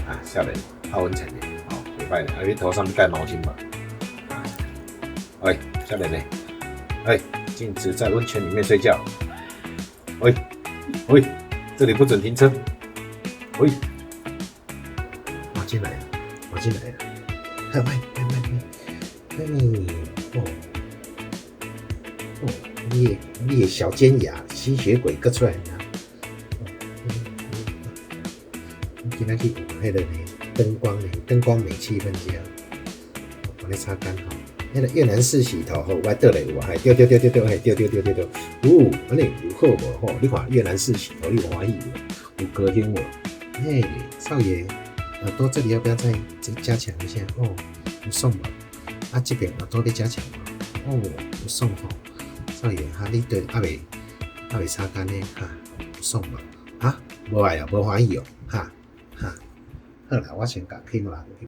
啊，少年泡温泉的，哦，袂歹的。啊，你头上盖毛巾吧？喂，少年呢？哎，禁止在温泉里面睡觉。喂，喂，这里不准停车。喂，我进来了，我进来了。快快快快快！哦哦，你的小尖牙吸血鬼割出来了。今仔去有迄个呢，灯光美气氛家，我来擦干吼。迄个越南式洗头吼，我倒来有啊，对，嘿，对，哦，安尼有好无吼？你看越南式洗头，你有欢喜无？有高兴无？嘿，少爷，耳朵这里要不要再加强一下？哦，有送无？啊，这边耳朵要加强无？哦，有送吼，少爷哈，你对阿未擦干呢？哈，有送无？啊，无爱哦，无欢喜哦，哈。好啦，我先甲起落来。